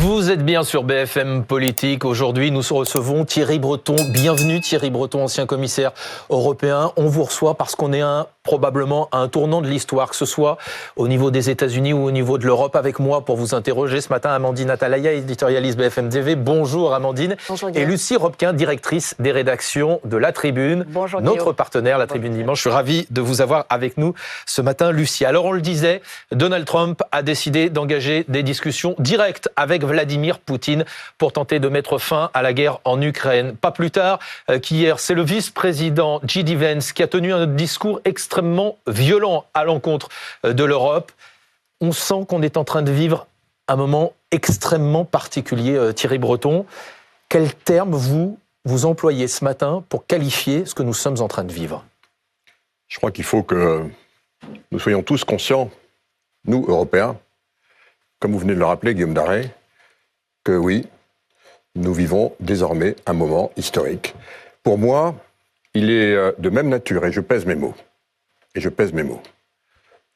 Vous êtes bien sur BFM Politique. Aujourd'hui, nous recevons Thierry Breton. Bienvenue Thierry Breton, ancien commissaire européen. On vous reçoit parce qu'on est probablement à un tournant de l'histoire, que ce soit au niveau des États-Unis ou au niveau de l'Europe. Avec moi pour vous interroger ce matin, Amandine Atalaya, éditorialiste BFM TV. Bonjour Amandine. Bonjour, et Lucie Robquin, directrice des rédactions de La Tribune. Bonjour, notre partenaire, La Tribune Dimanche. Je suis ravi de vous avoir avec nous ce matin, Lucie. Alors on le disait, Donald Trump a décidé d'engager des discussions directes avec Vladimir Poutine pour tenter de mettre fin à la guerre en Ukraine. Pas plus tard qu'hier, c'est le vice-président J.D. Vance qui a tenu un discours extrêmement violent à l'encontre de l'Europe. On sent qu'on est en train de vivre un moment extrêmement particulier, Thierry Breton. Quel terme vous employez ce matin pour qualifier ce que nous sommes en train de vivre ? Je crois qu'il faut que nous soyons tous conscients, nous, Européens, comme vous venez de le rappeler, Guillaume Darey, que oui, nous vivons désormais un moment historique. Pour moi, il est de même nature, et je pèse mes mots,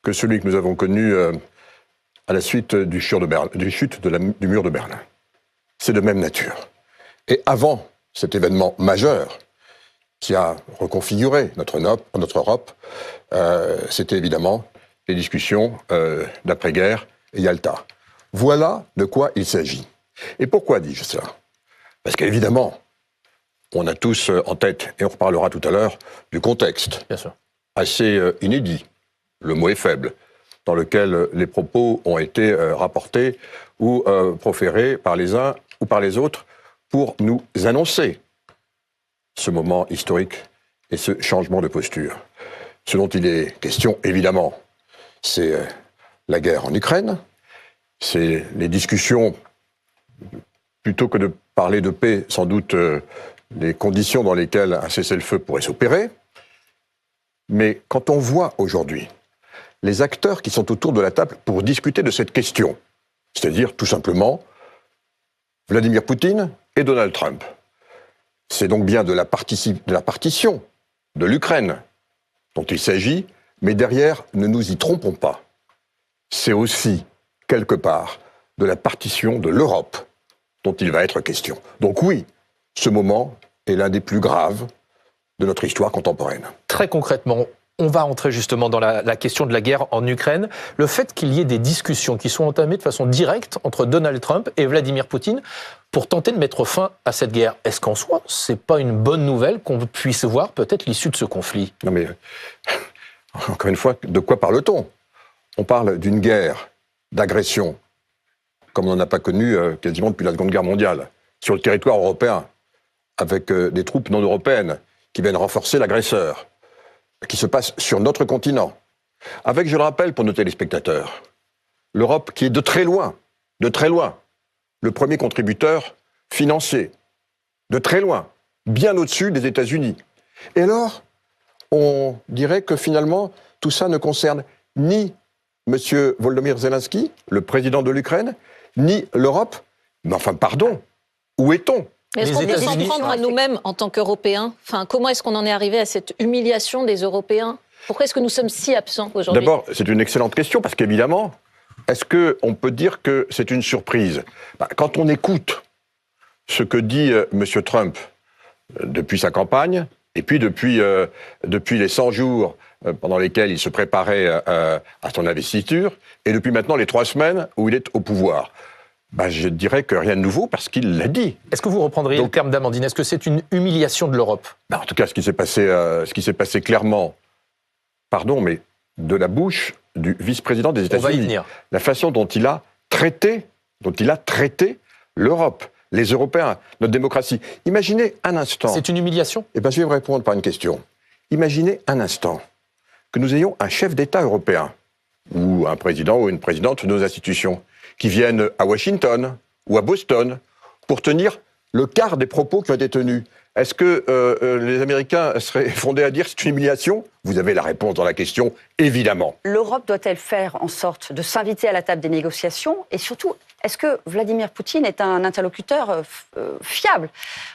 que celui que nous avons connu à la suite du chute du mur de Berlin. C'est de même nature. Et avant cet événement majeur qui a reconfiguré notre Europe, c'était évidemment les discussions d'après-guerre et Yalta. Voilà de quoi il s'agit. Et pourquoi dis-je cela ? Parce qu'évidemment, on a tous en tête, et on reparlera tout à l'heure, du contexte. Bien sûr. Assez inédit, le mot est faible, dans lequel les propos ont été rapportés ou proférés par les uns ou par les autres pour nous annoncer ce moment historique et ce changement de posture. Ce dont il est question, évidemment, c'est la guerre en Ukraine, c'est les discussions, plutôt que de parler de paix, sans doute les conditions dans lesquelles un cessez-le-feu pourrait s'opérer. Mais quand on voit aujourd'hui les acteurs qui sont autour de la table pour discuter de cette question, c'est-à-dire tout simplement Vladimir Poutine et Donald Trump, c'est donc bien de la partition de l'Ukraine dont il s'agit, mais derrière, ne nous y trompons pas, c'est aussi, quelque part, de la partition de l'Europe dont il va être question. Donc oui, ce moment est l'un des plus graves de notre histoire contemporaine. Très concrètement, on va entrer justement dans la question de la guerre en Ukraine. Le fait qu'il y ait des discussions qui sont entamées de façon directe entre Donald Trump et Vladimir Poutine pour tenter de mettre fin à cette guerre, est-ce qu'en soi, c'est pas une bonne nouvelle qu'on puisse voir peut-être l'issue de ce conflit ? Non mais, encore une fois, de quoi parle-t-on ? On parle d'une guerre d'agression, comme on n'en a pas connu quasiment depuis la Seconde Guerre mondiale, sur le territoire européen, avec des troupes non européennes qui viennent renforcer l'agresseur, qui se passe sur notre continent. Avec, je le rappelle pour nos téléspectateurs, l'Europe qui est de très loin, le premier contributeur financier, de très loin, bien au-dessus des États-Unis. Et alors, on dirait que finalement, tout ça ne concerne ni M. Volodymyr Zelensky, le président de l'Ukraine, ni l'Europe. Mais enfin, pardon, où est-on ? Mais est-ce qu'on peut s'en prendre à nous-mêmes en tant qu'Européens ? Enfin, comment est-ce qu'on en est arrivé à cette humiliation des Européens ? Pourquoi est-ce que nous sommes si absents aujourd'hui ? D'abord, c'est une excellente question, parce qu'évidemment, est-ce qu'on peut dire que c'est une surprise ? Quand on écoute ce que dit M. Trump depuis sa campagne, et puis depuis les 100 jours pendant lesquels il se préparait à son investiture, et depuis maintenant les 3 semaines où il est au pouvoir, je dirais que rien de nouveau parce qu'il l'a dit. Est-ce que vous reprendriez le terme d'Amandine ? Est-ce que c'est une humiliation de l'Europe ? En tout cas, ce qui s'est passé clairement, pardon, mais de la bouche du vice-président des États-Unis. On va y venir. La façon dont il a traité l'Europe, les Européens, notre démocratie. Imaginez un instant. C'est une humiliation ? Je vais vous répondre par une question. Imaginez un instant que nous ayons un chef d'État européen, ou un président ou une présidente de nos institutions, qui viennent à Washington ou à Boston pour tenir le quart des propos qui ont été tenus. Est-ce que les Américains seraient fondés à dire que c'est une humiliation ? Vous avez la réponse dans la question, évidemment. L'Europe doit-elle faire en sorte de s'inviter à la table des négociations ? Et surtout, est-ce que Vladimir Poutine est un interlocuteur fiable ?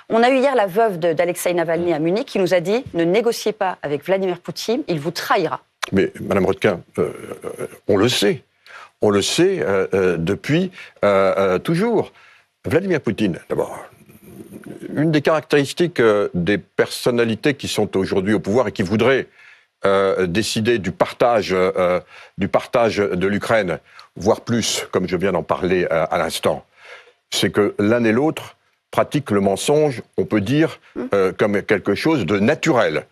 On a eu hier la veuve d'Alexeï Navalny à Munich qui nous a dit « Ne négociez pas avec Vladimir Poutine, il vous trahira ». Mais, Madame Robquin, on le sait. on le sait depuis toujours. Vladimir Poutine, d'abord, une des caractéristiques des personnalités qui sont aujourd'hui au pouvoir et qui voudraient décider du partage de l'Ukraine, voire plus, comme je viens d'en parler à l'instant, c'est que l'un et l'autre pratiquent le mensonge, on peut dire, comme quelque chose de naturel.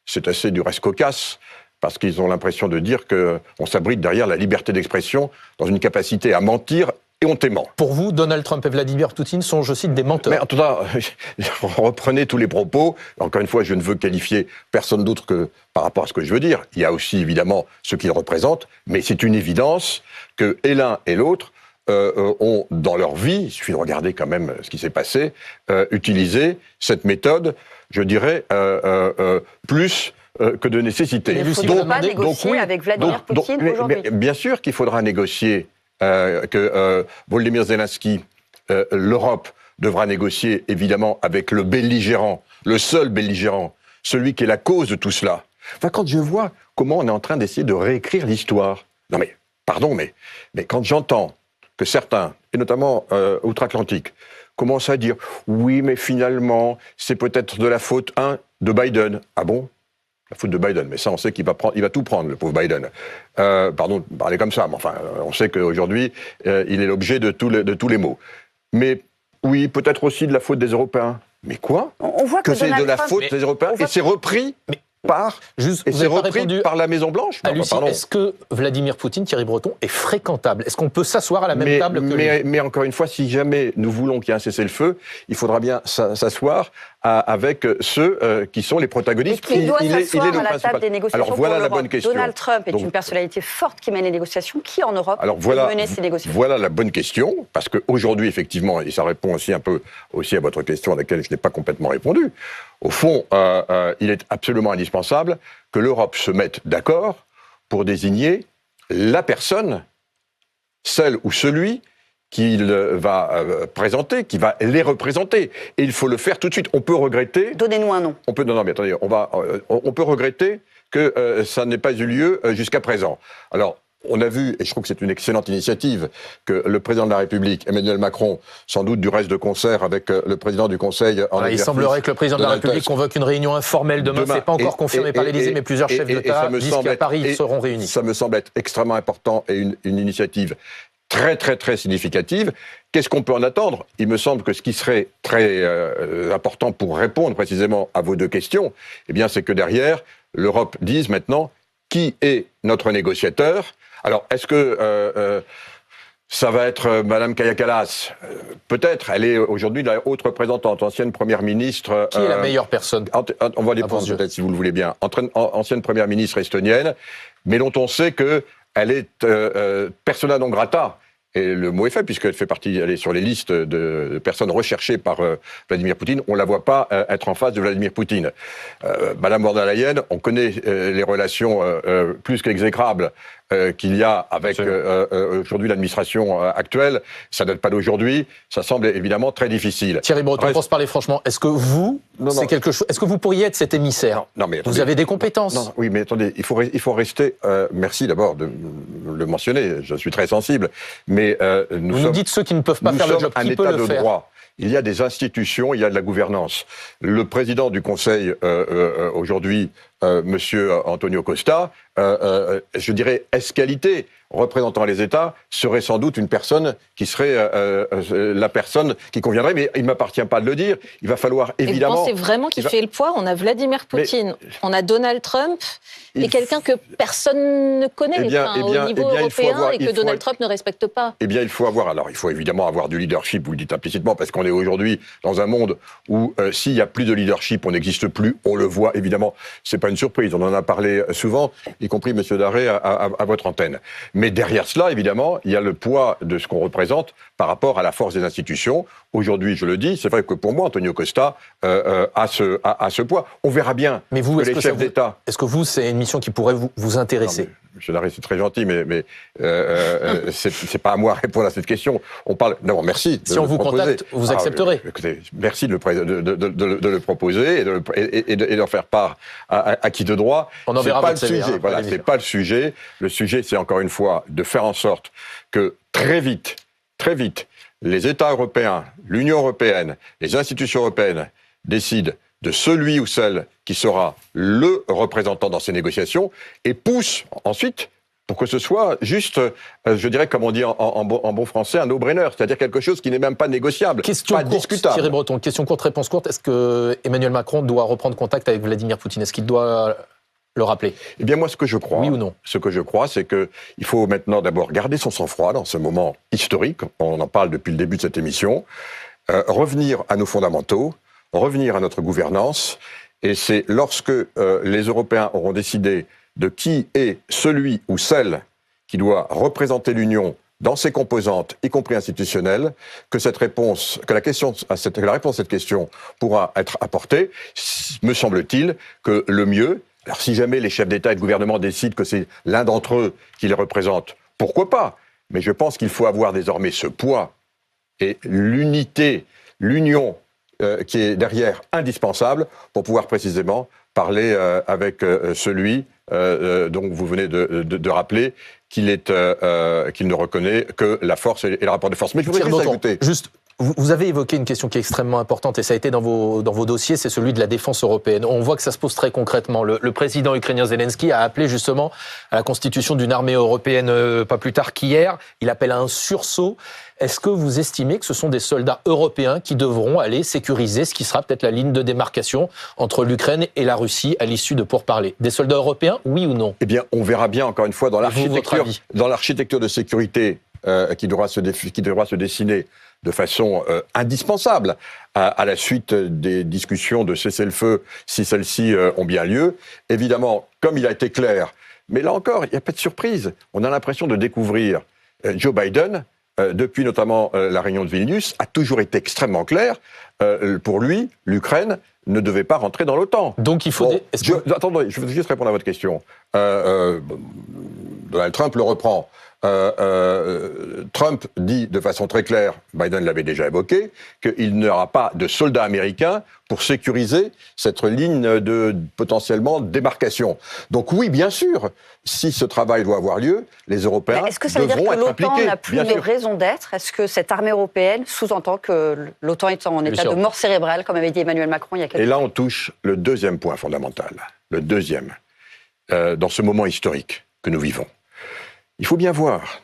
C'est assez du reste cocasse, parce qu'ils ont l'impression de dire qu'on s'abrite derrière la liberté d'expression dans une capacité à mentir et hontément. Pour vous, Donald Trump et Vladimir Poutine sont, je cite, des menteurs. Mais en tout cas, reprenez tous les propos. Encore une fois, je ne veux qualifier personne d'autre que par rapport à ce que je veux dire. Il y a aussi évidemment ce qu'ils représentent, mais c'est une évidence que et l'un et l'autre ont, dans leur vie, il suffit de regarder quand même ce qui s'est passé, utilisé cette méthode, je dirais, plus que de nécessité. Il ne faudrait pas négocier avec Vladimir Poutine aujourd'hui. Bien sûr qu'il faudra négocier, que Volodymyr Zelensky, l'Europe, devra négocier évidemment avec le belligérant, le seul belligérant, celui qui est la cause de tout cela. Enfin, quand je vois comment on est en train d'essayer de réécrire l'histoire, non mais, pardon, mais quand j'entends que certains, et notamment outre-Atlantique, commencent à dire « oui, mais finalement, c'est peut-être de la faute, de Biden ». Ah bon ? La faute de Biden, mais ça, on sait qu'il va tout prendre, le pauvre Biden. Pardon de parler comme ça, mais enfin, on sait qu'aujourd'hui, il est l'objet de tous les maux. Mais oui, peut-être aussi de la faute des Européens. Mais quoi ? On voit que c'est de la faute des Européens, et c'est repris par la Maison-Blanche. Lucie, est-ce que Vladimir Poutine, Thierry Breton, est fréquentable ? Est-ce qu'on peut s'asseoir à la même table que lui ? Mais encore une fois, si jamais nous voulons qu'il y ait un cessez-le-feu, il faudra bien s'asseoir avec ceux qui sont les protagonistes. Et qui doit s'asseoir à la table des négociations. Alors voilà la bonne question. Donald Trump est une personnalité forte qui mène les négociations. Qui en Europe peut mener ces négociations ? Voilà la bonne question, parce qu'aujourd'hui, effectivement, et ça répond aussi un peu à votre question à laquelle je n'ai pas complètement répondu, au fond, il est absolument indispensable que l'Europe se mette d'accord pour désigner la personne, celle ou celui qu'il va présenter, qui va les représenter. Et il faut le faire tout de suite. On peut regretter... Donnez-nous un nom. Non, mais attendez, on peut regretter que ça n'ait pas eu lieu jusqu'à présent. Alors, on a vu, et je trouve que c'est une excellente initiative, que le président de la République, Emmanuel Macron, sans doute du reste de concert avec le président du Conseil en exercice, il semblerait que le président de la République convoque une réunion informelle demain. C'est pas encore confirmé par l'Élysée, mais plusieurs chefs d'État disent qu'à Paris, ils seront réunis. Ça me semble être extrêmement important et une initiative très, très, très significative. Qu'est-ce qu'on peut en attendre ? Il me semble que ce qui serait très important pour répondre précisément à vos deux questions, eh bien, c'est que derrière, l'Europe dise maintenant qui est notre négociateur. Alors, est-ce que ça va être Madame Kaja Kallas ? Peut-être. Elle est aujourd'hui la haute représentante, ancienne première ministre. Qui est la meilleure personne ? On va les prendre peut-être, si vous le voulez bien. Ancienne première ministre estonienne, mais dont on sait qu'elle est persona non grata. Et le mot est fait, puisqu'elle elle est sur les listes de personnes recherchées par Vladimir Poutine. On ne la voit pas être en face de Vladimir Poutine. Madame von der Leyen, on connaît les relations plus qu'exécrables qu'il y a avec aujourd'hui l'administration actuelle. Ça ne date pas d'aujourd'hui. Ça semble évidemment très difficile. Thierry Breton, pour se parler franchement, est-ce que vous, est-ce que vous pourriez être cet émissaire ? Non, mais attendez, vous avez des compétences. Non, oui, mais attendez, il faut rester. Merci d'abord de le mentionner. Je suis très sensible. Mais vous nous dites ceux qui ne peuvent pas faire le job. Qui peut le faire ? Nous sommes un État de droit. Il y a des institutions, il y a de la gouvernance. Le président du Conseil aujourd'hui, Monsieur Antonio Costa, je dirais ès-qualité, représentant les États, serait sans doute une personne qui serait la personne qui conviendrait, mais il ne m'appartient pas de le dire. Il va falloir évidemment... Et vous pensez vraiment qu'il fait le poids ? On a Vladimir Poutine, on a Donald Trump, et quelqu'un que personne ne connaît au niveau européen et que Donald Trump ne respecte pas. Eh bien, il faut évidemment avoir du leadership, vous le dites implicitement, parce qu'on est aujourd'hui dans un monde où s'il n'y a plus de leadership, on n'existe plus, on le voit évidemment, c'est pas une surprise, on en a parlé souvent, y compris M. Darré à votre antenne. Mais derrière cela, évidemment, il y a le poids de ce qu'on représente par rapport à la force des institutions. Aujourd'hui, je le dis, c'est vrai que pour moi, Antonio Costa a ce poids. On verra bien. Mais vous, les chefs d'État... Est-ce que vous, c'est une mission qui pourrait vous intéresser ? M. Larry, c'est très gentil, mais c'est pas à moi de répondre à cette question. On parle. D'abord, merci. Si on vous contacte, vous accepterez. Écoutez, merci de le proposer et de faire part à qui de droit. On en verra pas le votre CV, sujet. Voilà, c'est pas le sujet. Le sujet, c'est encore une fois de faire en sorte que très vite, les États européens, l'Union européenne, les institutions européennes décident de celui ou celle qui sera le représentant dans ces négociations et poussent ensuite pour que ce soit juste, je dirais, comme on dit en bon français, un no-brainer, c'est-à-dire quelque chose qui n'est même pas négociable, question pas courte, discutable. Thierry Breton, question courte, réponse courte. Est-ce que Emmanuel Macron doit reprendre contact avec Vladimir Poutine? Est-ce qu'il doit le rappeler? Eh bien, moi, ce que je crois, oui ou non? Ce que je crois, c'est qu'il faut maintenant d'abord garder son sang-froid dans ce moment historique, on en parle depuis le début de cette émission, revenir à nos fondamentaux, revenir à notre gouvernance, et c'est lorsque les Européens auront décidé de qui est celui ou celle qui doit représenter l'Union dans ses composantes, y compris institutionnelles, que la réponse à cette question pourra être apportée. Me semble-t-il que le mieux, alors si jamais les chefs d'État et de gouvernement décident que c'est l'un d'entre eux qui les représente, pourquoi pas? Mais je pense qu'il faut avoir désormais ce poids et l'unité, l'union qui est derrière indispensable pour pouvoir précisément parler avec celui dont vous venez de rappeler qu'il ne reconnaît que la force et le rapport de force. Mais je voudrais juste ajouter... Vous avez évoqué une question qui est extrêmement importante et ça a été dans vos dossiers, c'est celui de la défense européenne. On voit que ça se pose très concrètement. Le président ukrainien Zelensky a appelé justement à la constitution d'une armée européenne pas plus tard qu'hier. Il appelle à un sursaut. Est-ce que vous estimez que ce sont des soldats européens qui devront aller sécuriser ce qui sera peut-être la ligne de démarcation entre l'Ukraine et la Russie à l'issue de pourparlers? Des soldats européens, oui ou non? Eh bien, on verra bien encore une fois dans l'architecture de sécurité qui devra se dessiner de façon indispensable à la suite des discussions de cessez-le-feu, si celles-ci ont bien lieu. Évidemment, comme il a été clair, mais là encore, il n'y a pas de surprise. On a l'impression de découvrir Joe Biden, depuis notamment la réunion de Vilnius, a toujours été extrêmement clair. Pour lui, l'Ukraine ne devait pas rentrer dans l'OTAN. Donc il faut... Attendez, je veux juste répondre à votre question. Donald Trump le reprend. Trump dit de façon très claire, Biden l'avait déjà évoqué, qu'il n'y aura pas de soldats américains pour sécuriser cette ligne de potentiellement démarcation. Donc oui, bien sûr, si ce travail doit avoir lieu, les Européens devront être impliqués. Est-ce que ça veut dire que l'OTAN n'a plus de raison d'être? Est-ce que cette armée européenne sous-entend que l'OTAN est en état de mort cérébrale, comme avait dit Emmanuel Macron il y a quelques années? Et là, on touche le deuxième point fondamental, dans ce moment historique que nous vivons. Il faut bien voir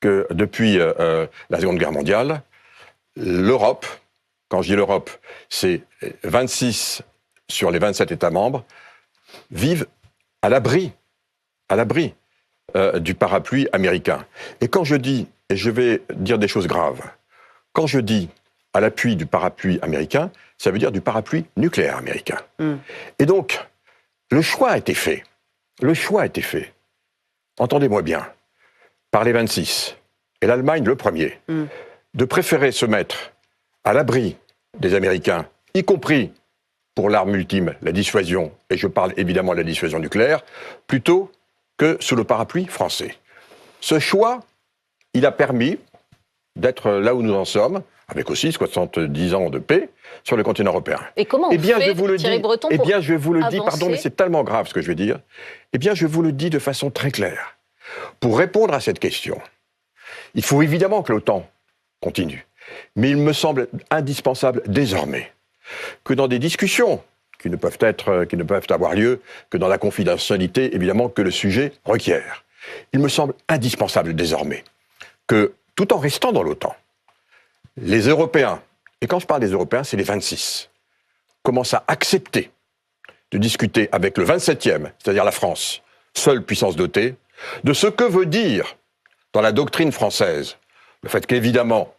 que depuis la Seconde Guerre mondiale, l'Europe, quand je dis l'Europe, c'est 26 sur les 27 États membres, vivent à l'abri du parapluie américain. Et quand je dis, et je vais dire des choses graves, quand je dis à l'appui du parapluie américain, ça veut dire du parapluie nucléaire américain. Et donc, le choix a été fait. Entendez-moi bien. Par les 26, et l'Allemagne le premier, de préférer se mettre à l'abri des Américains, y compris pour l'arme ultime, la dissuasion, et je parle évidemment de la dissuasion nucléaire, plutôt que sous le parapluie français. Ce choix, il a permis d'être là où nous en sommes, avec aussi 70 ans de paix, sur le continent européen. Et comment Thierry Breton, eh bien, je vous le dis, pardon, mais c'est tellement grave ce que je vais dire, eh bien, je vous le dis de façon très claire. Pour répondre à cette question, il faut évidemment que l'OTAN continue. Mais il me semble indispensable désormais que dans des discussions qui ne peuvent avoir lieu que dans la confidentialité, évidemment, que le sujet requiert, il me semble indispensable désormais que, tout en restant dans l'OTAN, les Européens, et quand je parle des Européens, c'est les 26, commencent à accepter de discuter avec le 27e, c'est-à-dire la France, seule puissance dotée, de ce que veut dire, dans la doctrine française, le fait qu'évidemment,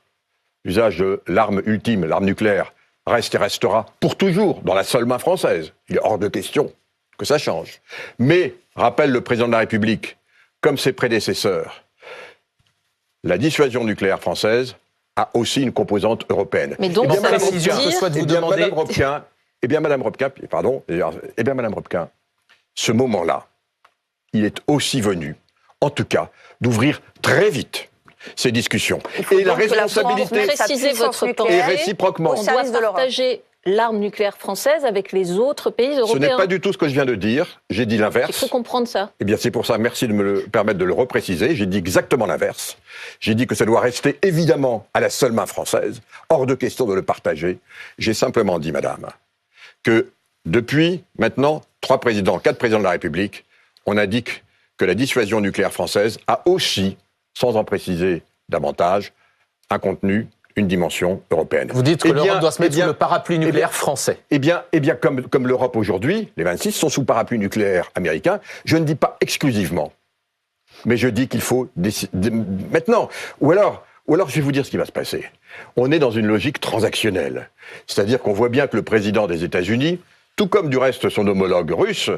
l'usage de l'arme ultime, l'arme nucléaire, reste et restera pour toujours dans la seule main française. Il est hors de question que ça change. Mais, rappelle le président de la République, comme ses prédécesseurs, la dissuasion nucléaire française a aussi une composante européenne. Mais donc, Madame Robkin, ce moment-là, il est aussi venu, en tout cas, d'ouvrir très vite ces discussions. Et la responsabilité est réciproquement. On doit partager l'arme nucléaire française avec les autres pays européens. Ce n'est pas du tout ce que je viens de dire. J'ai dit l'inverse. Il faut comprendre ça. Eh bien, c'est pour ça, merci de me le permettre de le repréciser. J'ai dit exactement l'inverse. J'ai dit que ça doit rester évidemment à la seule main française. Hors de question de le partager. J'ai simplement dit, madame, que depuis maintenant 4 présidents de la République, on indique que la dissuasion nucléaire française a aussi, sans en préciser davantage, un contenu, une dimension européenne. Vous dites que l'Europe doit se mettre sous le parapluie nucléaire français. Eh bien, comme l'Europe aujourd'hui, les 26 sont sous parapluie nucléaire américain, je ne dis pas exclusivement, mais je dis qu'il faut maintenant. Ou alors, je vais vous dire ce qui va se passer. On est dans une logique transactionnelle. C'est-à-dire qu'on voit bien que le président des États-Unis, tout comme du reste son homologue russe,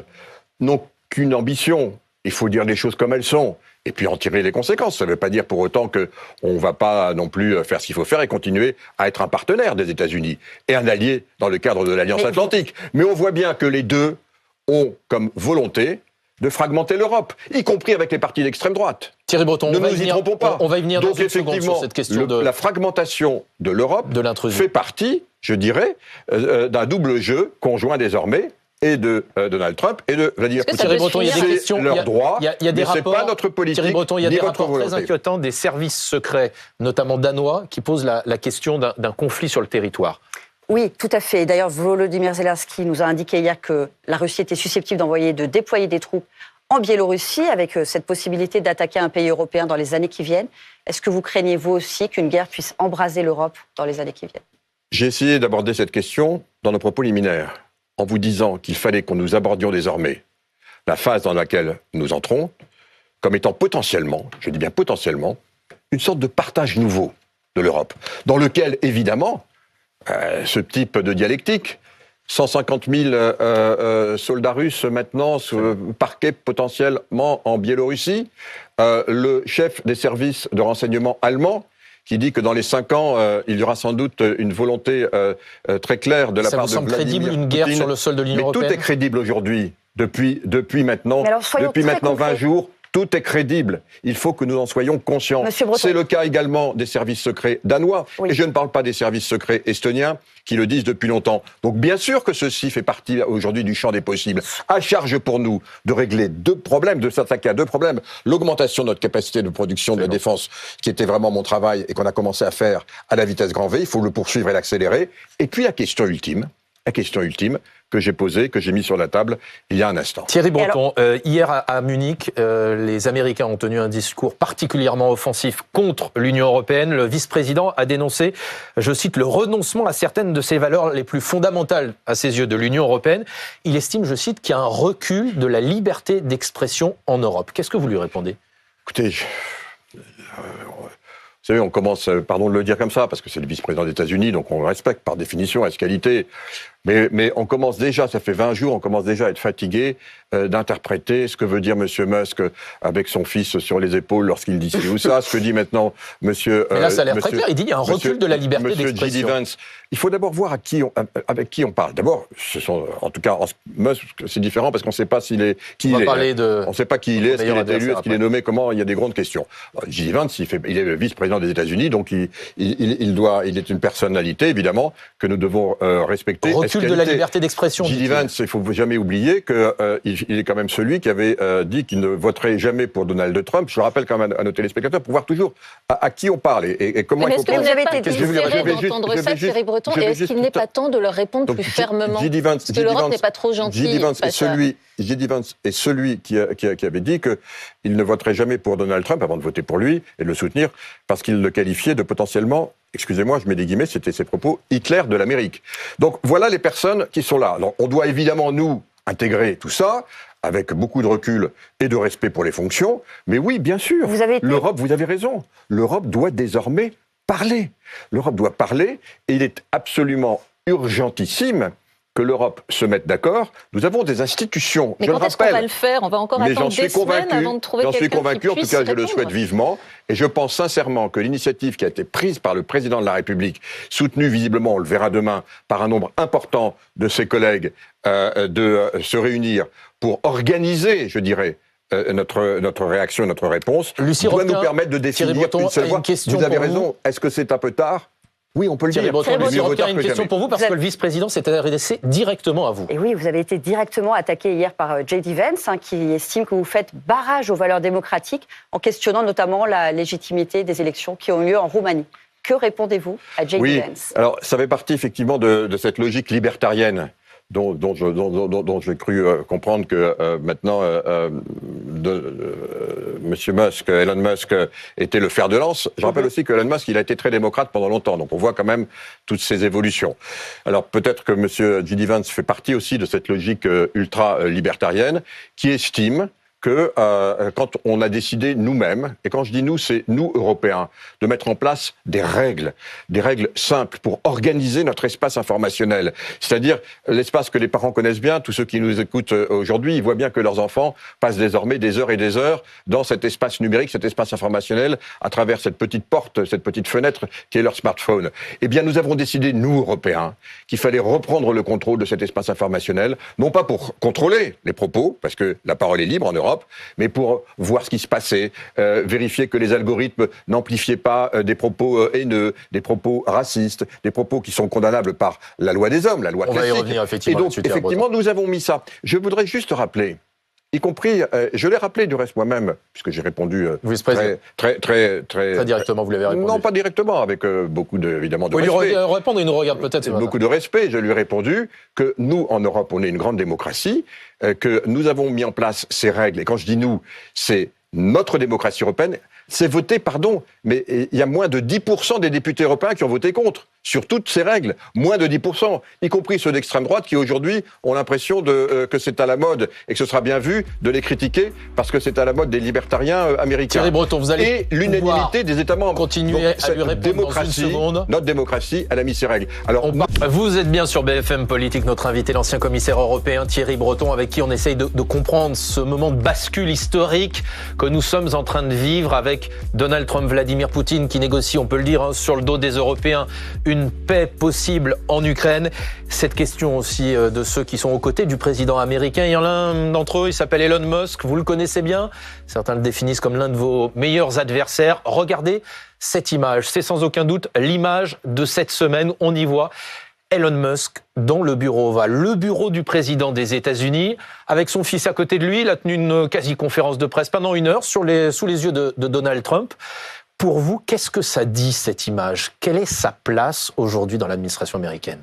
n'ont qu'une ambition. Il faut dire les choses comme elles sont, et puis en tirer les conséquences. Ça ne veut pas dire pour autant qu'on ne va pas non plus faire ce qu'il faut faire et continuer à être un partenaire des États-Unis et un allié dans le cadre de l'Alliance Atlantique. Mais on voit bien que les deux ont comme volonté de fragmenter l'Europe, y compris avec les partis d'extrême droite. Thierry Breton, ne nous y trompons pas. On va y venir donc, dans une seconde sur cette question la fragmentation de l'Europe fait partie, je dirais, d'un double jeu conjoint désormais, et de Donald Trump et de Vladimir Poutine. Thierry Breton, il y a des questions, leur droit, il y a des rapports, c'est pas notre politique. Thierry Breton, il y a des rapports volonté. très inquiétants des services secrets, notamment danois, qui posent la question d'un conflit sur le territoire. Oui, tout à fait. D'ailleurs, Volodymyr Zelensky nous a indiqué hier que la Russie était susceptible de déployer des troupes en Biélorussie, avec cette possibilité d'attaquer un pays européen dans les années qui viennent. Est-ce que vous craignez, vous aussi, qu'une guerre puisse embraser l'Europe dans les années qui viennent ? J'ai essayé d'aborder cette question dans nos propos liminaires, en vous disant qu'il fallait que nous abordions désormais la phase dans laquelle nous entrons comme étant potentiellement, je dis bien potentiellement, une sorte de partage nouveau de l'Europe, dans lequel, évidemment, ce type de dialectique, 150 000 soldats russes maintenant parqués potentiellement en Biélorussie, le chef des services de renseignement allemand qui dit que dans les 5 ans, il y aura sans doute une volonté très claire de la part de Vladimir Poutine. Ça vous semble crédible, une guerre sur le sol de l'Union européenne ? Mais tout est crédible aujourd'hui, depuis maintenant 20 jours. Tout est crédible. Il faut que nous en soyons conscients. C'est le cas également des services secrets danois. Oui. Et je ne parle pas des services secrets estoniens qui le disent depuis longtemps. Donc bien sûr que ceci fait partie aujourd'hui du champ des possibles. À charge pour nous de régler 2 problèmes, de s'attaquer à 2 problèmes. L'augmentation de notre capacité de production de la défense, qui était vraiment mon travail et qu'on a commencé à faire à la vitesse grand V. Il faut le poursuivre et l'accélérer. Et puis la question ultime que j'ai posée, que j'ai mise sur la table il y a un instant. Thierry Breton, hier à Munich, les Américains ont tenu un discours particulièrement offensif contre l'Union européenne. Le vice-président a dénoncé, je cite, le renoncement à certaines de ses valeurs les plus fondamentales à ses yeux de l'Union européenne. Il estime, je cite, qu'il y a un recul de la liberté d'expression en Europe. Qu'est-ce que vous lui répondez ? Écoutez, vous savez, on commence, pardon de le dire comme ça, parce que c'est le vice-président des États-Unis, donc on le respecte par définition à sa qualité. Mais on commence déjà, ça fait 20 jours, on commence déjà à être fatigué d'interpréter ce que veut dire M. Musk avec son fils sur les épaules lorsqu'il dit ci ou ça, ce que dit maintenant M. Mais là, ça a l'air très clair. Il dit qu'il y a un recul de la liberté d'expression. J.D. Vance. Il faut d'abord voir avec qui on parle. D'abord, en tout cas, Musk, c'est différent parce qu'on ne sait pas qui il est. On ne sait pas qui il est, est-ce qu'il est élu, est-ce qu'il est nommé, comment, il y a des grandes questions. J.D. Vance, il est le vice-président des États-Unis, donc il est une personnalité, évidemment, que nous devons respecter. Recul de la liberté d'expression. J.D. Vance, il ne faut jamais oublier qu'il est quand même celui qui avait dit qu'il ne voterait jamais pour Donald Trump. Je le rappelle quand même à nos téléspectateurs pour voir toujours à qui on parle et comment il faut parler. Est-ce que vous n'avez pas désiré d'entendre ça, Thierry Breton, et est-ce qu'il n'est pas temps de leur répondre plus fermement ? Parce que l'Europe n'est pas trop gentille. J.D. Vance est celui qui avait dit qu'il ne voterait jamais pour Donald Trump avant de voter pour lui et de le soutenir parce qu'il le qualifiait de potentiellement, excusez-moi, je mets des guillemets, c'était ses propos, Hitler de l'Amérique. Donc voilà les personnes qui sont là. Alors, on doit évidemment, nous, intégrer tout ça avec beaucoup de recul et de respect pour les fonctions. Mais oui, bien sûr, l'Europe, vous avez raison, l'Europe doit désormais parler. L'Europe doit parler et il est absolument urgentissime que l'Europe se mette d'accord. Nous avons des institutions, mais quand est-ce qu'on va le faire ? On va encore attendre des semaines avant de trouver quelqu'un qui puisse répondre. J'en suis convaincu, en tout cas, je le souhaite vivement. Et je pense sincèrement que l'initiative qui a été prise par le président de la République, soutenue visiblement, on le verra demain, par un nombre important de ses collègues, de se réunir pour organiser, je dirais, notre réaction, notre réponse doit nous permettre de définir une seule voie. Vous avez raison. Est-ce que c'est un peu tard ? Oui, on peut le dire. Thierry Breton, une question pour vous, parce que le vice-président s'est adressé directement à vous. Et oui, vous avez été directement attaqué hier par J.D. Vance, qui estime que vous faites barrage aux valeurs démocratiques en questionnant notamment la légitimité des élections qui ont lieu en Roumanie. Que répondez-vous à J.D. Vance ? Alors, ça fait partie effectivement de cette logique libertarienne dont j'ai cru comprendre que maintenant Monsieur Musk, Elon Musk était le fer de lance. Je rappelle aussi que Elon Musk, il a été très démocrate pendant longtemps, donc on voit quand même toutes ces évolutions. Alors peut-être que Monsieur J.D. Vance fait partie aussi de cette logique ultra-libertarienne qui estime que quand on a décidé nous-mêmes, et quand je dis nous, c'est nous, Européens, de mettre en place des règles simples pour organiser notre espace informationnel. C'est-à-dire l'espace que les parents connaissent bien, tous ceux qui nous écoutent aujourd'hui, ils voient bien que leurs enfants passent désormais des heures et des heures dans cet espace numérique, cet espace informationnel, à travers cette petite porte, cette petite fenêtre qui est leur smartphone. Eh bien, nous avons décidé, nous, Européens, qu'il fallait reprendre le contrôle de cet espace informationnel, non pas pour contrôler les propos, parce que la parole est libre en Europe, mais pour voir ce qui se passait, vérifier que les algorithmes n'amplifiaient pas des propos haineux, des propos racistes, des propos qui sont condamnables par la loi des hommes, la loi classique. On va y revenir effectivement. Et donc, effectivement, nous avons mis ça. Je voudrais juste rappeler, y compris, je l'ai rappelé du reste moi-même, puisque j'ai répondu très directement, vous l'avez répondu. Non, pas directement, avec beaucoup évidemment de respect. Lui répondre, il nous regarde peut-être. Beaucoup de respect, je lui ai répondu que nous, en Europe, on est une grande démocratie, que nous avons mis en place ces règles, et quand je dis nous, c'est notre démocratie européenne, c'est voté, mais il y a moins de 10% des députés européens qui ont voté contre, sur toutes ces règles. Moins de 10%, y compris ceux d'extrême droite qui aujourd'hui ont l'impression que c'est à la mode et que ce sera bien vu de les critiquer parce que c'est à la mode des libertariens américains. Thierry Breton, vous allez et l'unanimité des États membres. Continuer à lui répondre dans une seconde. Notre démocratie, elle a mis ses règles. Alors, vous êtes bien sur BFM Politique, notre invité, l'ancien commissaire européen Thierry Breton, avec qui on essaye de comprendre ce moment de bascule historique que nous sommes en train de vivre avec Donald Trump, Vladimir Poutine qui négocie, on peut le dire, sur le dos des Européens, une paix possible en Ukraine. Cette question aussi de ceux qui sont aux côtés du président américain. Il y en a un d'entre eux, il s'appelle Elon Musk, vous le connaissez bien. Certains le définissent comme l'un de vos meilleurs adversaires. Regardez cette image, c'est sans aucun doute l'image de cette semaine. On y voit Elon Musk dans le bureau ovale, le bureau du président des États-Unis, avec son fils à côté de lui. Il a tenu une quasi-conférence de presse pendant 1 heure sous les yeux de Donald Trump. Pour vous, qu'est-ce que ça dit, cette image ? Quelle est sa place aujourd'hui dans l'administration américaine ?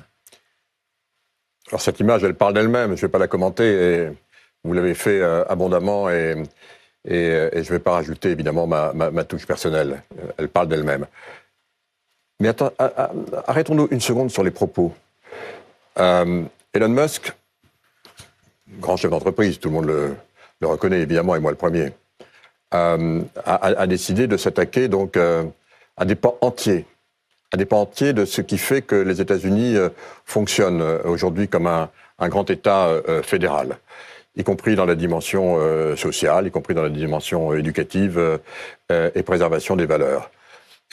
Alors cette image, elle parle d'elle-même, je ne vais pas la commenter, et vous l'avez fait abondamment, et je ne vais pas rajouter évidemment ma touche personnelle. Elle parle d'elle-même. Mais attends, arrêtons-nous une seconde sur les propos. Elon Musk, grand chef d'entreprise, tout le monde le reconnaît évidemment, et moi le premier, a décidé de s'attaquer donc à des pans entiers de ce qui fait que les États-Unis fonctionnent aujourd'hui comme un grand État fédéral, y compris dans la dimension sociale, y compris dans la dimension éducative et préservation des valeurs.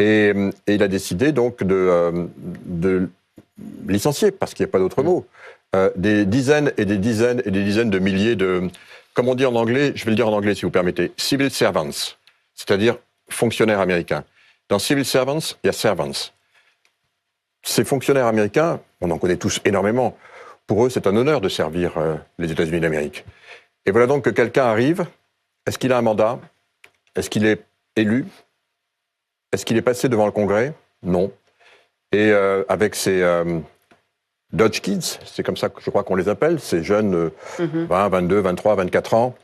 Et il a décidé donc de licencier, parce qu'il n'y a pas d'autre mot, des dizaines et des dizaines et des dizaines de milliers de, comme on dit en anglais, je vais le dire en anglais si vous permettez, civil servants, c'est-à-dire fonctionnaires américains. Dans civil servants, il y a servants. Ces fonctionnaires américains, on en connaît tous énormément, pour eux c'est un honneur de servir les États-Unis d'Amérique. Et voilà donc que quelqu'un arrive, est-ce qu'il a un mandat ? Est-ce qu'il est élu ? Est-ce qu'il est passé devant le Congrès ? Non. Et avec ces Dodge Kids, c'est comme ça que je crois qu'on les appelle, ces jeunes 20, 22, 23, 24 ans,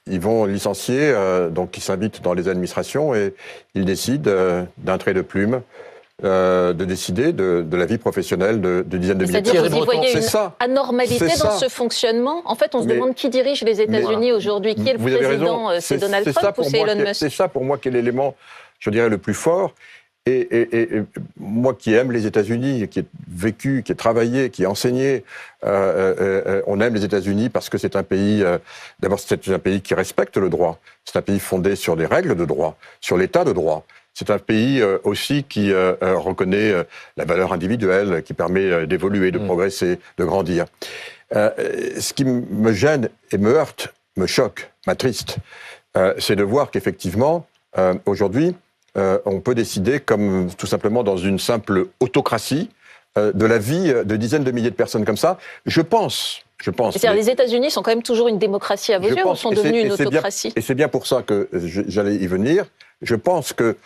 ils vont licencier, donc ils s'invitent dans les administrations et ils décident d'un trait de plume de décider de la vie professionnelle de dizaines de milliers de personnes. C'est-à-dire que vous y voyez une anormalité dans ce fonctionnement. En fait, on se demande qui dirige les États-Unis aujourd'hui. Qui est le président ? C'est Donald Trump ou c'est Elon Musk ? C'est ça pour moi qui est l'élément, je dirais, le plus fort. Et moi qui aime les États-Unis, qui ai vécu, qui ai travaillé, qui ai enseigné, on aime les États-Unis parce que c'est un pays, d'abord c'est un pays qui respecte le droit, c'est un pays fondé sur des règles de droit, sur l'état de droit. C'est un pays aussi qui reconnaît la valeur individuelle, qui permet d'évoluer, de progresser, de grandir. Ce qui me gêne et me heurte, me choque, m'attriste, c'est de voir qu'effectivement, aujourd'hui, on peut décider, comme tout simplement dans une simple autocratie, de la vie de dizaines de milliers de personnes comme ça. Je pense. C'est-à-dire les États-Unis sont quand même toujours une démocratie à vos yeux, ou sont devenus une autocratie? Et c'est bien pour ça que j'allais y venir. Je pense que,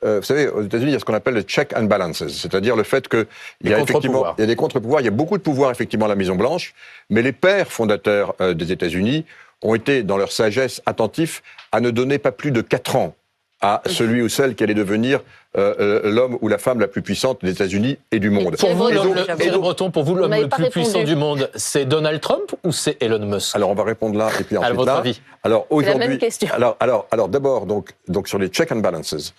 vous savez, aux États-Unis, il y a ce qu'on appelle le check and balances, c'est-à-dire le fait qu'il y a effectivement des contre-pouvoirs, il y a beaucoup de pouvoirs effectivement à la Maison-Blanche, mais les pères fondateurs des États-Unis ont été, dans leur sagesse, attentifs à ne donner pas plus de 4 ans à celui ou celle qui allait devenir l'homme ou la femme la plus puissante des États-Unis et du monde. Thierry Breton, pour vous, l'homme le plus puissant du monde, c'est Donald Trump ou c'est Elon Musk? Alors, on va répondre là, et puis ensuite votre avis. Alors, aujourd'hui, la même question. Alors d'abord, donc, sur les check and balances,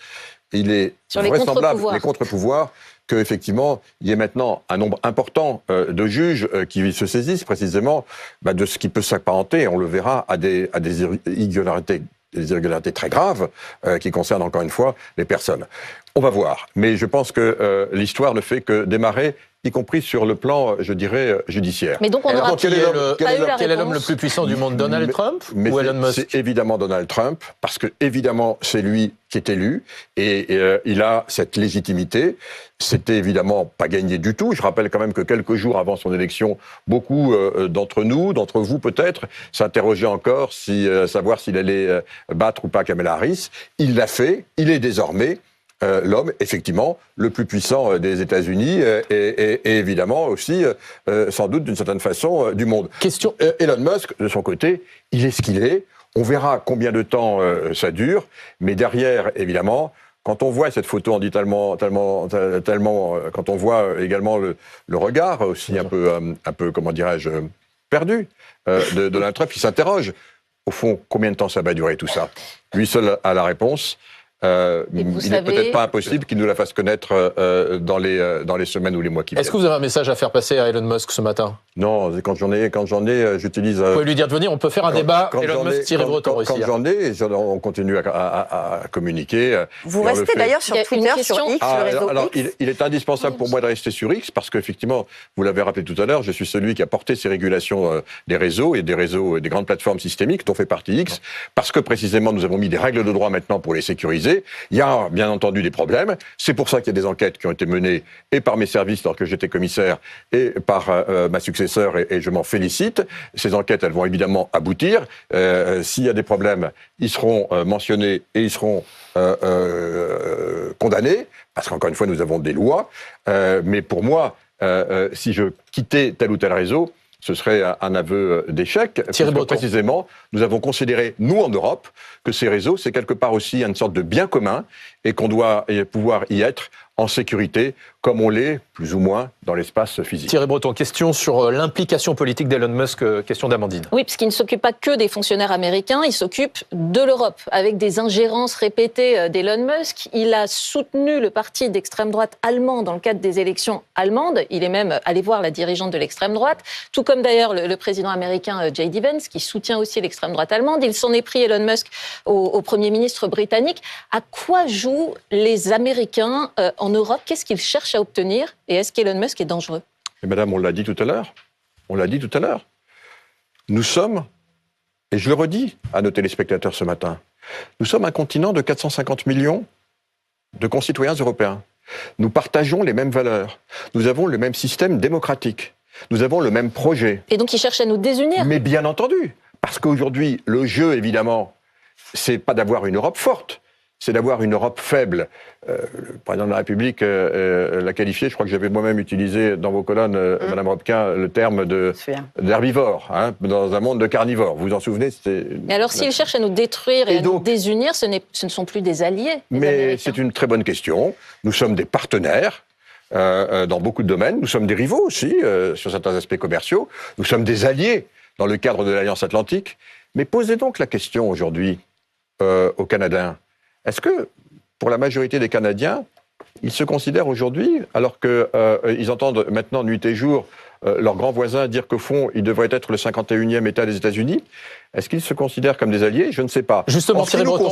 il est vraisemblable, les contre-pouvoirs, qu'effectivement, il y ait maintenant un nombre important de juges qui se saisissent précisément de ce qui peut s'apparenter, on le verra, à des irrégularités très graves qui concernent encore une fois les personnes. On va voir. Mais je pense que l'histoire ne fait que démarrer, y compris sur le plan, je dirais, judiciaire. Mais donc on aura quel est l'homme le plus puissant du monde, Donald Trump ou Elon Musk? C'est évidemment Donald Trump, parce que évidemment c'est lui qui est élu, et il a cette légitimité. C'était évidemment pas gagné du tout. Je rappelle quand même que quelques jours avant son élection, beaucoup d'entre vous peut-être, s'interrogeaient encore savoir s'il allait battre ou pas Kamala Harris. Il l'a fait, il est désormais l'homme, effectivement, le plus puissant des États-Unis et évidemment aussi, sans doute d'une certaine façon, du monde. Elon Musk, de son côté, il est ce qu'il est. On verra combien de temps ça dure, mais derrière, évidemment, quand on voit cette photo, on dit tellement, quand on voit également le regard aussi un peu, comment dirais-je, perdu de Donald Trump, il s'interroge. Au fond, combien de temps ça va durer tout ça? Lui seul a la réponse. Il n'est peut-être pas impossible qu'il nous la fasse connaître dans les semaines ou les mois qui viennent. Est-ce que vous avez un message à faire passer à Elon Musk ce matin? Non, quand j'en ai, j'utilise... Vous pouvez lui dire de venir, on peut faire un débat Elon Musk Thierry Breton ici. Quand j'en ai, on continue à communiquer. Vous restez d'ailleurs sur Twitter, sur X, le réseau X. Il est indispensable pour moi de rester sur X, parce qu'effectivement, vous l'avez rappelé tout à l'heure, je suis celui qui a porté ces régulations des réseaux, et des grandes plateformes systémiques dont fait partie X, parce que précisément nous avons mis des règles de droit maintenant pour les sécuriser. Il y a bien entendu des problèmes. C'est pour ça qu'il y a des enquêtes qui ont été menées et par mes services lorsque j'étais commissaire et par ma successeur, et je m'en félicite. Ces enquêtes, elles vont évidemment aboutir. S'il y a des problèmes, ils seront mentionnés et ils seront condamnés, parce qu'encore une fois, nous avons des lois. Mais pour moi, si je quittais tel ou tel réseau, ce serait un aveu d'échec. Thierry Breton. Précisément, nous avons considéré, nous en Europe, que ces réseaux, c'est quelque part aussi une sorte de bien commun et qu'on doit pouvoir y être en sécurité, comme on l'est, plus ou moins, dans l'espace physique. Thierry Breton, question sur l'implication politique d'Elon Musk, question d'Amandine. Oui, parce qu'il ne s'occupe pas que des fonctionnaires américains, il s'occupe de l'Europe, avec des ingérences répétées d'Elon Musk. Il a soutenu le parti d'extrême droite allemand dans le cadre des élections allemandes. Il est même allé voir la dirigeante de l'extrême droite, tout comme d'ailleurs le président américain J.D. Vance, qui soutient aussi l'extrême droite allemande. Il s'en est pris, Elon Musk, au Premier ministre britannique. À quoi jouent les Américains en Europe? Qu'est-ce qu'ils cherchent à obtenir? Et est-ce qu'Elon Musk est dangereux? Et madame, on l'a dit tout à l'heure. Nous sommes, et je le redis à nos téléspectateurs ce matin, nous sommes un continent de 450 millions de concitoyens européens. Nous partageons les mêmes valeurs. Nous avons le même système démocratique. Nous avons le même projet. Et donc ils cherchent à nous désunir? Mais bien entendu. Parce qu'aujourd'hui, le jeu, évidemment, c'est pas d'avoir une Europe forte. C'est d'avoir une Europe faible. Le président de la République l'a qualifié, je crois que j'avais moi-même utilisé dans vos colonnes, Madame Robkin, le terme d'herbivore, dans un monde de carnivores. Vous vous en souvenez? Mais alors, s'ils cherchent à nous détruire et à nous désunir, ce ne sont plus des alliés. Mais c'est une très bonne question. Nous sommes des partenaires dans beaucoup de domaines. Nous sommes des rivaux aussi sur certains aspects commerciaux. Nous sommes des alliés dans le cadre de l'Alliance Atlantique. Mais posez donc la question aujourd'hui aux Canadiens. Est-ce que, pour la majorité des Canadiens, ils se considèrent aujourd'hui, alors qu'ils entendent maintenant nuit et jour leurs grands voisins dire qu'au fond, ils devraient être le 51e État des États-Unis, est-ce qu'ils se considèrent comme des alliés? Je ne sais pas. Justement, Thierry Breton,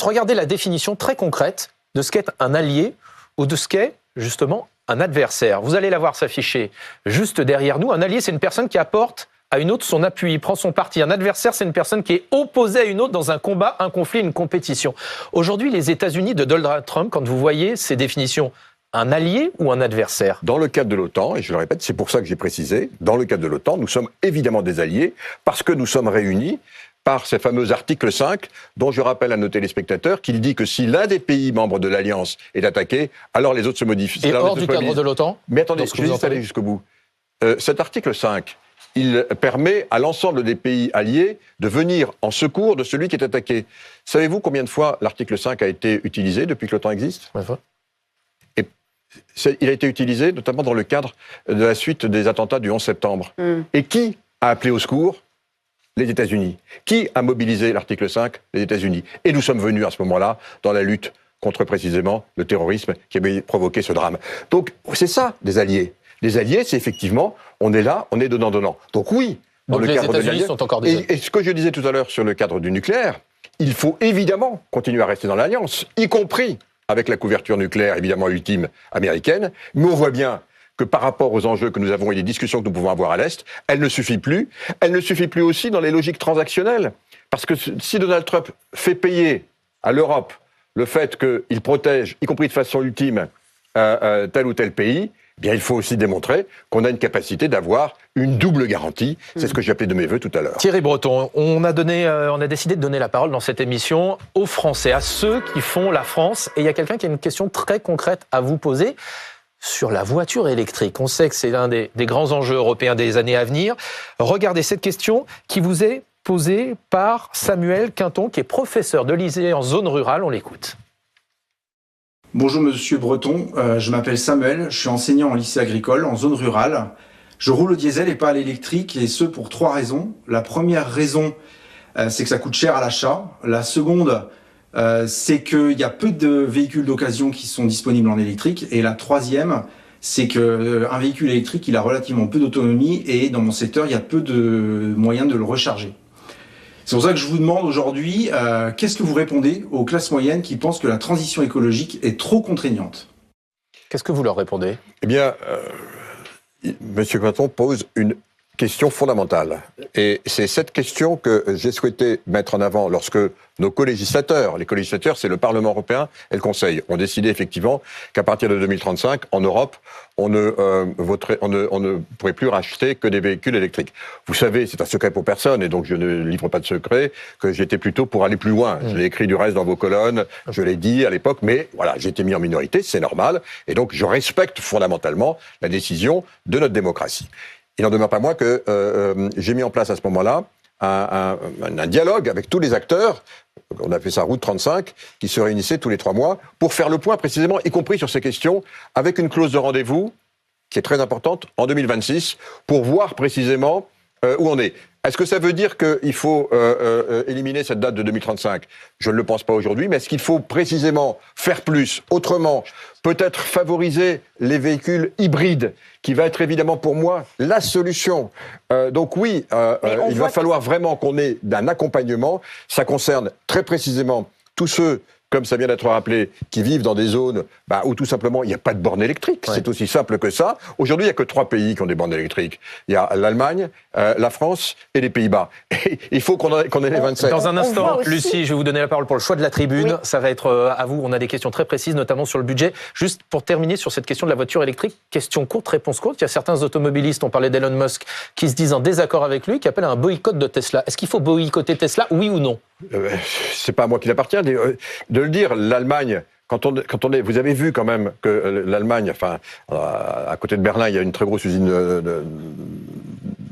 regardez la définition très concrète de ce qu'est un allié ou de ce qu'est, justement, un adversaire. Vous allez la voir s'afficher juste derrière nous. Un allié, c'est une personne qui apporte à une autre son appui, il prend son parti. Un adversaire, c'est une personne qui est opposée à une autre dans un combat, un conflit, une compétition. Aujourd'hui, les États-Unis de Donald Trump, quand vous voyez ces définitions, un allié ou un adversaire? Dans le cadre de l'OTAN, et je le répète, c'est pour ça que j'ai précisé, dans le cadre de l'OTAN, nous sommes évidemment des alliés, parce que nous sommes réunis par ce fameux article 5, dont je rappelle à nos téléspectateurs qu'il dit que si l'un des pays membres de l'Alliance est attaqué, alors les autres se modifient. Et hors du cadre de l'OTAN? Mais attendez, je vais juste aller jusqu'au bout. Cet article 5, il permet à l'ensemble des pays alliés de venir en secours de celui qui est attaqué. Savez-vous combien de fois l'article 5 a été utilisé depuis que l'OTAN existe? Et il a été utilisé notamment dans le cadre de la suite des attentats du 11 septembre. Et qui a appelé au secours? Les États-Unis. Qui a mobilisé l'article 5? Les États-Unis. Et nous sommes venus à ce moment-là dans la lutte contre précisément le terrorisme qui avait provoqué ce drame. Donc c'est ça, des alliés. Les alliés, c'est effectivement, on est là, on est donnant-donnant. Donc oui, dans le cadre de l'alliance. Sont encore des... Et ce que je disais tout à l'heure sur le cadre du nucléaire, il faut évidemment continuer à rester dans l'alliance, y compris avec la couverture nucléaire, évidemment ultime américaine. Mais on voit bien que par rapport aux enjeux que nous avons et les discussions que nous pouvons avoir à l'Est, elle ne suffit plus. Elle ne suffit plus aussi dans les logiques transactionnelles. Parce que si Donald Trump fait payer à l'Europe le fait qu'il protège, y compris de façon ultime, tel ou tel pays, eh bien, il faut aussi démontrer qu'on a une capacité d'avoir une double garantie. C'est ce que j'ai appelé de mes voeux tout à l'heure. Thierry Breton, on a décidé de donner la parole dans cette émission aux Français, à ceux qui font la France. Et il y a quelqu'un qui a une question très concrète à vous poser sur la voiture électrique. On sait que c'est l'un des grands enjeux européens des années à venir. Regardez cette question qui vous est posée par Samuel Quinton, qui est professeur de lycée en zone rurale. On l'écoute. Bonjour Monsieur Breton, je m'appelle Samuel, je suis enseignant en lycée agricole en zone rurale. Je roule au diesel et pas à l'électrique, et ce pour 3 raisons. La première raison, c'est que ça coûte cher à l'achat. La seconde, c'est qu'il y a peu de véhicules d'occasion qui sont disponibles en électrique. Et la troisième, c'est qu'un véhicule électrique, il a relativement peu d'autonomie, et dans mon secteur, il y a peu de moyens de le recharger. C'est pour ça que je vous demande aujourd'hui, qu'est-ce que vous répondez aux classes moyennes qui pensent que la transition écologique est trop contraignante? Qu'est-ce que vous leur répondez? Eh bien, M. Quinton pose une question fondamentale. Et c'est cette question que j'ai souhaité mettre en avant lorsque nos co-législateurs, les co-législateurs, c'est le Parlement européen et le Conseil, ont décidé effectivement qu'à partir de 2035, en Europe, on ne pourrait plus racheter que des véhicules électriques. Vous savez, c'est un secret pour personne, et donc je ne livre pas de secret, que j'étais plutôt pour aller plus loin. Je l'ai écrit du reste dans vos colonnes, je l'ai dit à l'époque, mais voilà, j'ai été mis en minorité, c'est normal, et donc je respecte fondamentalement la décision de notre démocratie. Il n'en demeure pas moins que j'ai mis en place à ce moment-là un dialogue avec tous les acteurs, on a fait ça Route 35, qui se réunissaient tous les 3 mois pour faire le point précisément, y compris sur ces questions, avec une clause de rendez-vous qui est très importante en 2026, pour voir précisément où on est. Est-ce que ça veut dire qu'il faut éliminer cette date de 2035 ? Je ne le pense pas aujourd'hui, mais est-ce qu'il faut précisément faire plus, autrement, peut-être favoriser les véhicules hybrides, qui va être évidemment pour moi la solution. Donc oui, il va falloir vraiment qu'on ait d'un accompagnement. Ça concerne très précisément tous ceux, comme ça vient d'être rappelé, qui vivent dans des zones où tout simplement il n'y a pas de borne électrique. Ouais. C'est aussi simple que ça. Aujourd'hui, il n'y a que 3 pays qui ont des bornes électriques. Il y a l'Allemagne, la France et les Pays-Bas. Et il faut qu'on ait les 27. Dans un instant, Lucie, je vais vous donner la parole pour le choix de la tribune. Oui. Ça va être à vous. On a des questions très précises, notamment sur le budget. Juste pour terminer sur cette question de la voiture électrique, question courte, réponse courte. Il y a certains automobilistes, on parlait d'Elon Musk, qui se disent en désaccord avec lui, qui appellent à un boycott de Tesla. Est-ce qu'il faut boycotter Tesla, oui ou non ? C'est pas à moi qu'il appartient de le dire. L'Allemagne, quand on est, vous avez vu quand même que l'Allemagne, enfin, à côté de Berlin, il y a une très grosse usine de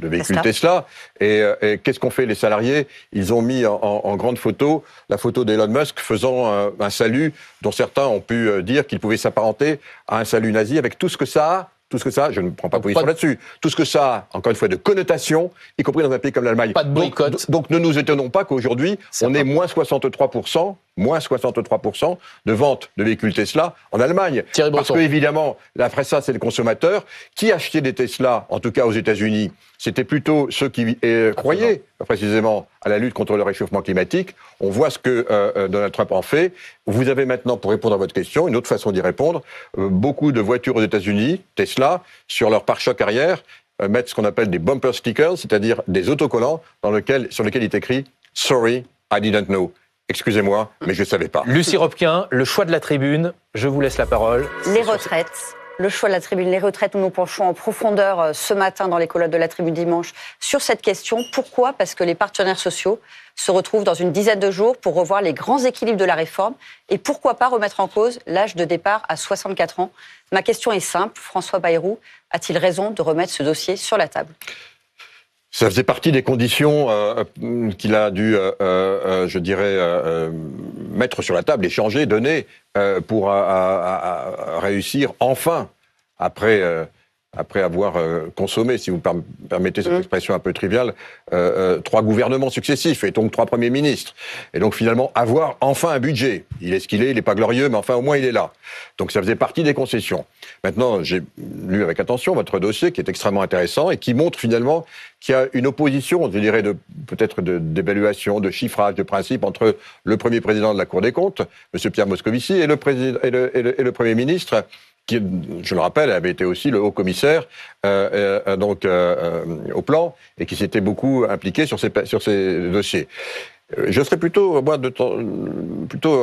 véhicules Tesla. Et qu'est-ce qu'ont fait les salariés ? Ils ont mis en grande photo la photo d'Elon Musk faisant un salut dont certains ont pu dire qu'il pouvait s'apparenter à un salut nazi, avec tout ce que ça a. Tout ce que ça a, je ne prends pas position là-dessus, tout ce que ça a, encore une fois, de connotation, y compris dans un pays comme l'Allemagne. Pas de boycott. Donc ne nous étonnons pas qu'aujourd'hui, on ait moins 63% de ventes de véhicules Tesla en Allemagne. Parce que, évidemment, après ça, c'est le consommateur qui achetait des Tesla, en tout cas aux États-Unis. C'était plutôt ceux qui croyaient précisément à la lutte contre le réchauffement climatique. On voit ce que Donald Trump en fait. Vous avez maintenant, pour répondre à votre question, une autre façon d'y répondre, beaucoup de voitures aux États-Unis, Tesla, sur leur pare-choc arrière, mettre ce qu'on appelle des bumper stickers, c'est-à-dire des autocollants sur lesquels il est écrit « Sorry, I didn't know ». Excusez-moi, mais je ne savais pas. Lucie Robquin, le choix de la tribune, je vous laisse la parole. Les retraites. Le choix de la tribune, les retraites, nous nous penchons en profondeur ce matin dans les colonnes de la tribune dimanche sur cette question. Pourquoi ? Parce que les partenaires sociaux se retrouvent dans une dizaine de jours pour revoir les grands équilibres de la réforme. Et pourquoi pas remettre en cause l'âge de départ à 64 ans ? Ma question est simple. François Bayrou a-t-il raison de remettre ce dossier sur la table ? Ça faisait partie des conditions qu'il a dû, mettre sur la table, échanger, donner, pour réussir enfin, après avoir consommé, si vous permettez cette expression un peu triviale, 3 gouvernements successifs, et donc 3 premiers ministres. Et donc finalement, avoir enfin un budget. Il est ce qu'il est, il n'est pas glorieux, mais enfin au moins il est là. Donc ça faisait partie des concessions. Maintenant, j'ai lu avec attention votre dossier, qui est extrêmement intéressant, et qui montre finalement qu'il y a une opposition, je dirais, peut-être d'évaluation, de chiffrage, de principe, entre le premier président de la Cour des comptes, M. Pierre Moscovici, et le Premier ministre, qui, je le rappelle, avait été aussi le haut-commissaire au plan, et qui s'était beaucoup impliqué sur ces dossiers. Je serais plutôt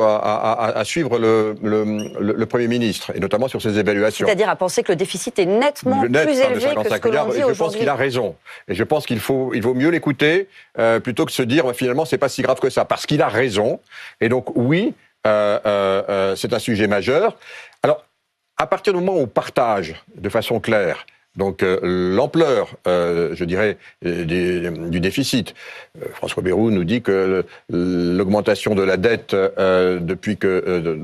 à suivre le Premier ministre, et notamment sur ses évaluations. C'est-à-dire à penser que le déficit est nettement plus élevé que ce que l'on dit aujourd'hui. Je pense qu'il a raison. Et je pense il vaut mieux l'écouter plutôt que de se dire finalement c'est pas si grave que ça. Parce qu'il a raison. Et donc oui, c'est un sujet majeur. Alors, à partir du moment où on partage de façon claire donc l'ampleur, je dirais, du déficit. François Bayrou nous dit que l'augmentation de la dette depuis que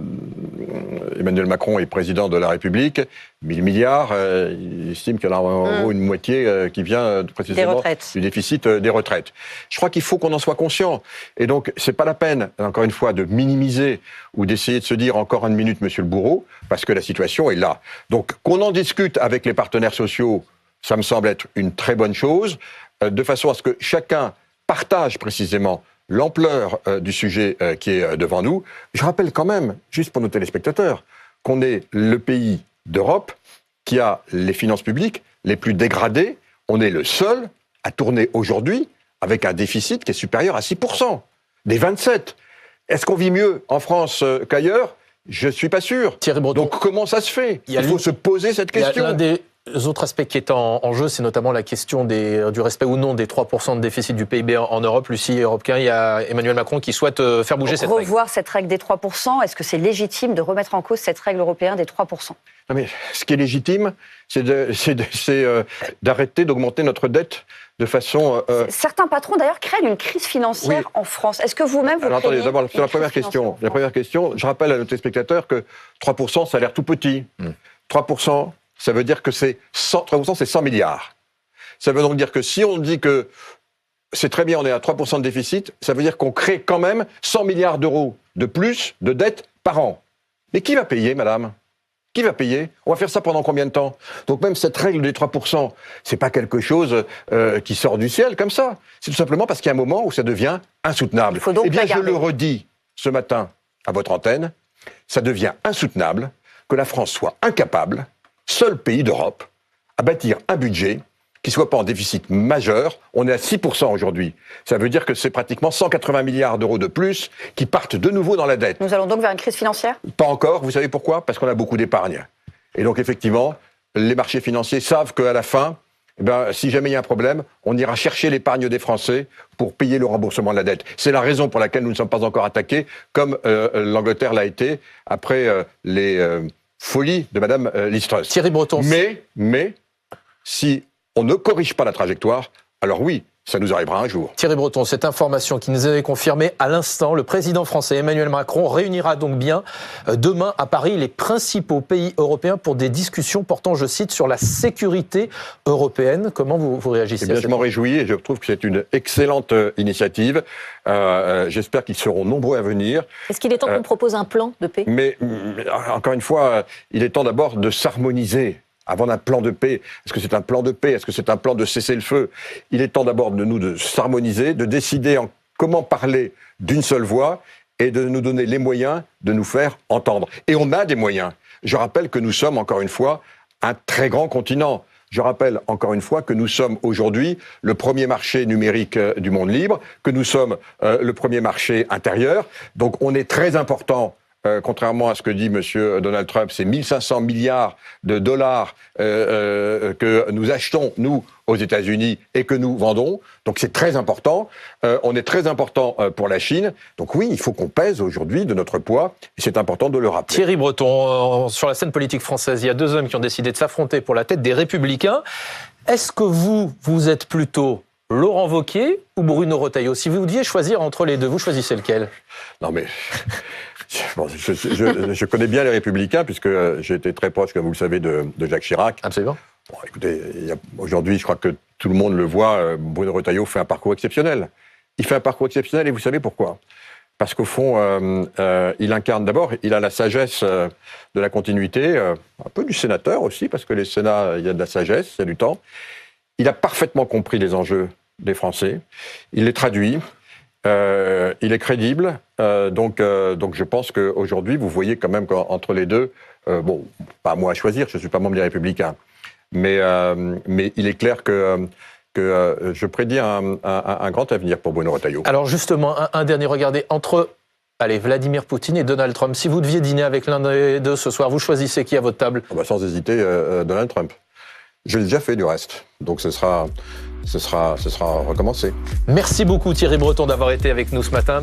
Emmanuel Macron est président de la République, 1000 milliards, il estime qu'il y en a en gros une moitié qui vient précisément du déficit des retraites. Je crois qu'il faut qu'on en soit conscient. Et donc, c'est pas la peine, encore une fois, de minimiser ou d'essayer de se dire encore une minute, monsieur le bourreau, parce que la situation est là. Donc, qu'on en discute avec les partenaires sociaux, ça me semble être une très bonne chose, de façon à ce que chacun partage précisément l'ampleur du sujet qui est devant nous. Je rappelle quand même, juste pour nos téléspectateurs, qu'on est le pays d'Europe qui a les finances publiques les plus dégradées. On est le seul à tourner aujourd'hui avec un déficit qui est supérieur à 6%, des 27. Est-ce qu'on vit mieux en France qu'ailleurs ? Je ne suis pas sûr. Thierry Breton. Donc comment ça se fait ? Il faut se poser cette question. L'un des autres aspects qui est en jeu, c'est notamment la question du respect ou non des 3% de déficit du PIB en Europe. Lucie Robquin, il y a Emmanuel Macron qui souhaite faire bouger cette règle. Revoir cette règle des 3%, est-ce que c'est légitime de remettre en cause cette règle européenne des 3%? Non mais ce qui est légitime, c'est d'arrêter d'augmenter notre dette de façon... Certains patrons, d'ailleurs, craignent une crise financière en France. Est-ce que vous-même, vous craignez... D'abord, sur la première question, je rappelle à nos téléspectateurs que 3%, ça a l'air tout petit. 3%, ça veut dire que 3%, c'est 100 milliards. Ça veut donc dire que si on dit que c'est très bien, on est à 3% de déficit, ça veut dire qu'on crée quand même 100 milliards d'euros de plus de dettes par an. Mais qui va payer, madame ? Qui va payer ? On va faire ça pendant combien de temps ? Donc même cette règle des 3%, c'est pas quelque chose qui sort du ciel comme ça. C'est tout simplement parce qu'il y a un moment où ça devient insoutenable. Eh bien, je le redis ce matin à votre antenne, ça devient insoutenable que la France soit incapable, seul pays d'Europe, à bâtir un budget qui soit pas en déficit majeur. On est à 6% aujourd'hui. Ça veut dire que c'est pratiquement 180 milliards d'euros de plus qui partent de nouveau dans la dette. Nous allons donc vers une crise financière ? Pas encore. Vous savez pourquoi ? Parce qu'on a beaucoup d'épargne. Et donc, effectivement, les marchés financiers savent qu'à la fin, si jamais il y a un problème, on ira chercher l'épargne des Français pour payer le remboursement de la dette. C'est la raison pour laquelle nous ne sommes pas encore attaqués, comme l'Angleterre l'a été après les folies de Madame Liz Truss. Thierry Breton. Mais si on ne corrige pas la trajectoire, alors oui, ça nous arrivera un jour. Thierry Breton, cette information qui nous est confirmée à l'instant, le président français Emmanuel Macron réunira donc bien demain à Paris les principaux pays européens pour des discussions portant, je cite, sur la sécurité européenne. Comment vous réagissez ? Je m'en réjouis et je trouve que c'est une excellente initiative. J'espère qu'ils seront nombreux à venir. Est-ce qu'il est temps qu'on propose un plan de paix ? Mais encore une fois, il est temps d'abord de s'harmoniser. Avant d'un plan de paix, est-ce que c'est un plan de paix ? Est-ce que c'est un plan de cessez-le-feu ? Il est temps d'abord de s'harmoniser, de décider comment parler d'une seule voix et de nous donner les moyens de nous faire entendre. Et on a des moyens. Je rappelle que nous sommes, encore une fois, un très grand continent. Je rappelle encore une fois que nous sommes aujourd'hui le premier marché numérique du monde libre, que nous sommes le premier marché intérieur. Donc on est très important. Contrairement à ce que dit M. Donald Trump, c'est 1500 milliards de dollars que nous achetons, nous, aux États-Unis, et que nous vendons. Donc c'est très important. On est très important pour la Chine. Donc oui, il faut qu'on pèse aujourd'hui de notre poids, et c'est important de le rappeler. Thierry Breton, sur la scène politique française, il y a deux hommes qui ont décidé de s'affronter pour la tête des Républicains. Est-ce que vous êtes plutôt Laurent Wauquiez ou Bruno Retailleau? Si vous deviez choisir entre les deux, vous choisissez lequel? Non mais... Bon, je connais bien les Républicains, puisque j'ai été très proche, comme vous le savez, de Jacques Chirac. Absolument. Bon, écoutez, aujourd'hui, je crois que tout le monde le voit, Bruno Retailleau fait un parcours exceptionnel. Il fait un parcours exceptionnel, et vous savez pourquoi? Parce qu'au fond, il incarne d'abord, il a la sagesse de la continuité, un peu du sénateur aussi, parce que les sénats, il y a de la sagesse, il y a du temps. Il a parfaitement compris les enjeux des Français, il les traduit. Il est crédible, donc je pense qu'aujourd'hui, vous voyez quand même qu'entre les deux, bon, pas à moi à choisir, je ne suis pas membre des Républicains, mais il est clair que je prédis un grand avenir pour Bruno Retailleau. Alors justement, un dernier, regardez, entre Vladimir Poutine et Donald Trump, si vous deviez dîner avec l'un des deux ce soir, vous choisissez qui à votre table? Sans hésiter, Donald Trump. Je l'ai déjà fait du reste, donc ce sera recommencé. Merci beaucoup Thierry Breton d'avoir été avec nous ce matin.